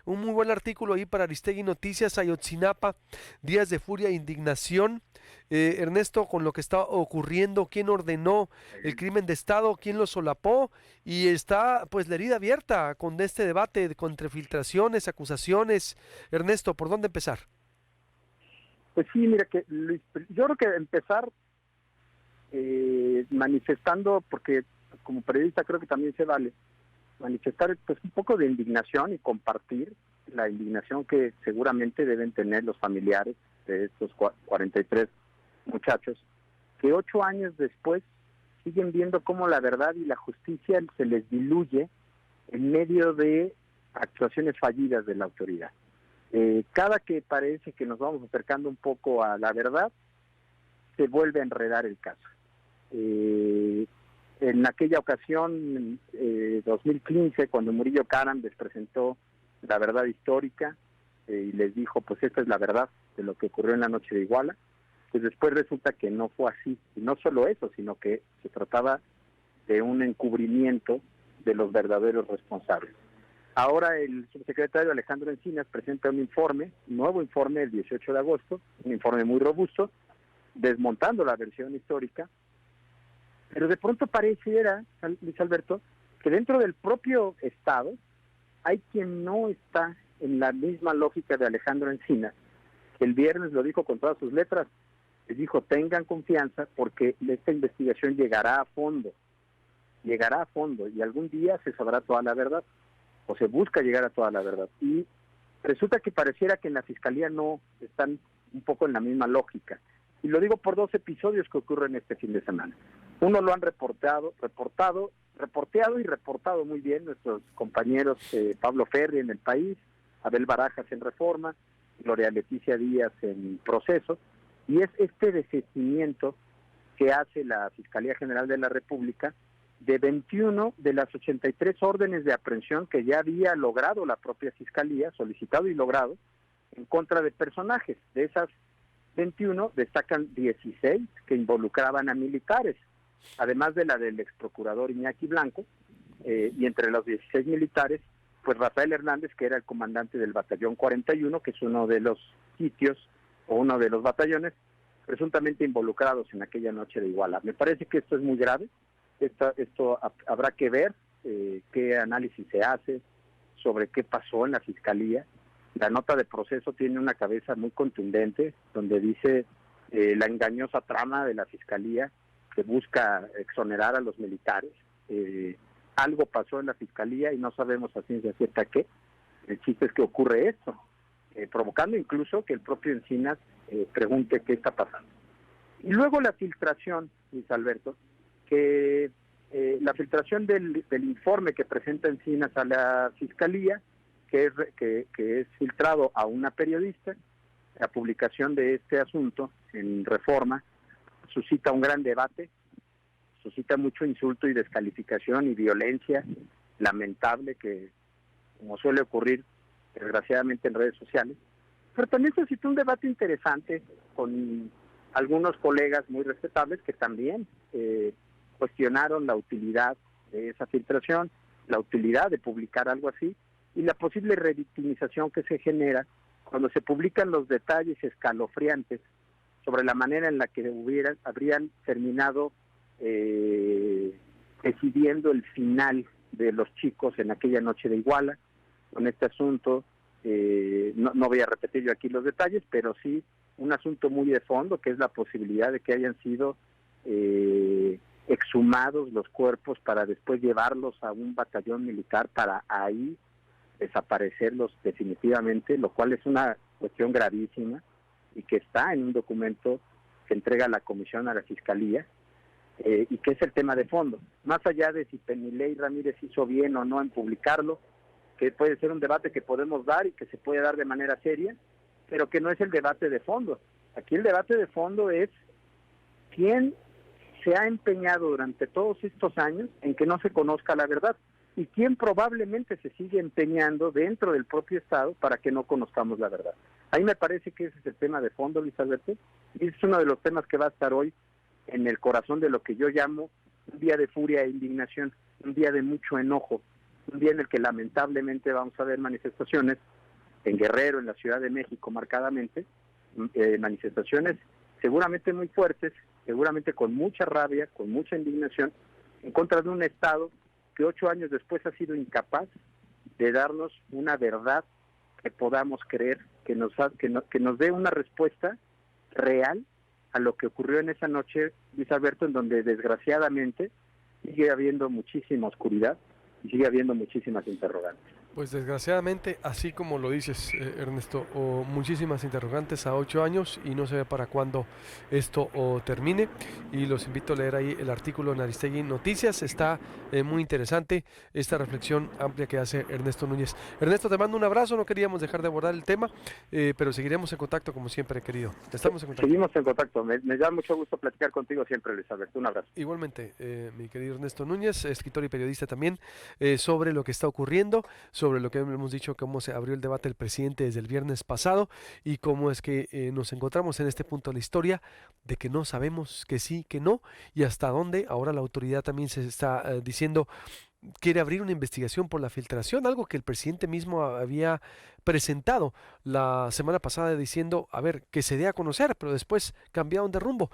un muy buen artículo ahí para Aristegui Noticias, Ayotzinapa, días de furia e indignación. Ernesto, con lo que está ocurriendo, quién ordenó el crimen de Estado, quién lo solapó, y está pues la herida abierta con este debate contra filtraciones, acusaciones. Ernesto, ¿por dónde empezar? Pues sí, mira que Luis, yo creo que empezar manifestando, porque como periodista creo que también se vale, manifestar pues un poco de indignación y compartir la indignación que seguramente deben tener los familiares de estos 43 muchachos, que 8 años después siguen viendo cómo la verdad y la justicia se les diluye en medio de actuaciones fallidas de la autoridad. Cada que parece que nos vamos acercando un poco a la verdad, se vuelve a enredar el caso. En aquella ocasión, 2015, cuando Murillo Karam les presentó la verdad histórica y les dijo, pues esta es la verdad de lo que ocurrió en la noche de Iguala, pues después resulta que no fue así. Y no solo eso, sino que se trataba de un encubrimiento de los verdaderos responsables. Ahora el subsecretario Alejandro Encinas presenta un nuevo informe el 18 de agosto, un informe muy robusto, desmontando la versión histórica, pero de pronto pareciera, Luis Alberto, que dentro del propio Estado hay quien no está en la misma lógica de Alejandro Encinas, que el viernes lo dijo con todas sus letras, les dijo tengan confianza porque esta investigación llegará a fondo y algún día se sabrá toda la verdad, o se busca llegar a toda la verdad. Y resulta que pareciera que en la Fiscalía no están un poco en la misma lógica. Y lo digo por 2 episodios que ocurren este fin de semana. Uno lo han reporteado y reportado muy bien nuestros compañeros Pablo Ferri en El País, Abel Barajas en Reforma, Gloria Leticia Díaz en Proceso, y es este desistimiento que hace la Fiscalía General de la República de 21 de las 83 órdenes de aprehensión que ya había logrado la propia Fiscalía, solicitado y logrado, en contra de personajes. De esas 21 destacan 16 que involucraban a militares, además de la del exprocurador Iñaki Blanco, y entre los 16 militares, pues Rafael Hernández, que era el comandante del batallón 41, que es uno de los sitios o uno de los batallones presuntamente involucrados en aquella noche de Iguala. Me parece que esto es muy grave. Esto habrá que ver qué análisis se hace sobre qué pasó en la Fiscalía. La nota de Proceso tiene una cabeza muy contundente, donde dice la engañosa trama de la Fiscalía que busca exonerar a los militares. Algo pasó en la Fiscalía y no sabemos a ciencia cierta qué. El chiste es que ocurre esto, provocando incluso que el propio Encinas pregunte qué está pasando. Y luego la filtración, Luis Alberto, que la filtración del informe que presenta Encinas a la Fiscalía, que es filtrado a una periodista, la publicación de este asunto en Reforma suscita un gran debate, suscita mucho insulto y descalificación y violencia lamentable que, como suele ocurrir desgraciadamente en redes sociales, pero también suscita un debate interesante con algunos colegas muy respetables que también cuestionaron la utilidad de esa filtración, la utilidad de publicar algo así y la posible revictimización que se genera cuando se publican los detalles escalofriantes sobre la manera en la que habrían terminado decidiendo el final de los chicos en aquella noche de Iguala. Con este asunto, no voy a repetir yo aquí los detalles, pero sí un asunto muy de fondo, que es la posibilidad de que hayan sido exhumados los cuerpos para después llevarlos a un batallón militar para ahí desaparecerlos definitivamente, lo cual es una cuestión gravísima y que está en un documento que entrega la Comisión a la Fiscalía, y que es el tema de fondo. Más allá de si Penilei Ramírez hizo bien o no en publicarlo, que puede ser un debate que podemos dar y que se puede dar de manera seria, pero que no es el debate de fondo. Aquí el debate de fondo es quién se ha empeñado durante todos estos años en que no se conozca la verdad y quién probablemente se sigue empeñando dentro del propio Estado para que no conozcamos la verdad. Ahí me parece que ese es el tema de fondo, Luis Alberto, y es uno de los temas que va a estar hoy en el corazón de lo que yo llamo un día de furia e indignación, un día de mucho enojo, un día en el que lamentablemente vamos a ver manifestaciones en Guerrero, en la Ciudad de México marcadamente, manifestaciones seguramente muy fuertes, seguramente con mucha rabia, con mucha indignación, en contra de un Estado que 8 años después ha sido incapaz de darnos una verdad que podamos creer, que nos dé una respuesta real a lo que ocurrió en esa noche, Luis Alberto, en donde desgraciadamente sigue habiendo muchísima oscuridad y sigue habiendo muchísimas interrogantes. Pues desgraciadamente, así como lo dices, Ernesto, muchísimas interrogantes a 8 años y no se ve para cuándo esto termine. Y los invito a leer ahí el artículo en Aristegui Noticias. Está muy interesante esta reflexión amplia que hace Ernesto Núñez. Ernesto, te mando un abrazo, no queríamos dejar de abordar el tema, pero seguiremos en contacto como siempre, querido. Estamos en contacto. Seguimos en contacto, me da mucho gusto platicar contigo siempre, Luis Alberto. Un abrazo. Igualmente, mi querido Ernesto Núñez, escritor y periodista también, sobre lo que está ocurriendo, sobre lo que hemos dicho, cómo se abrió el debate del presidente desde el viernes pasado y cómo es que nos encontramos en este punto de la historia de que no sabemos que sí, que no, y hasta dónde ahora la autoridad también se está diciendo quiere abrir una investigación por la filtración, algo que el presidente mismo había presentado la semana pasada diciendo, a ver, que se dé a conocer, pero después cambiaron de rumbo.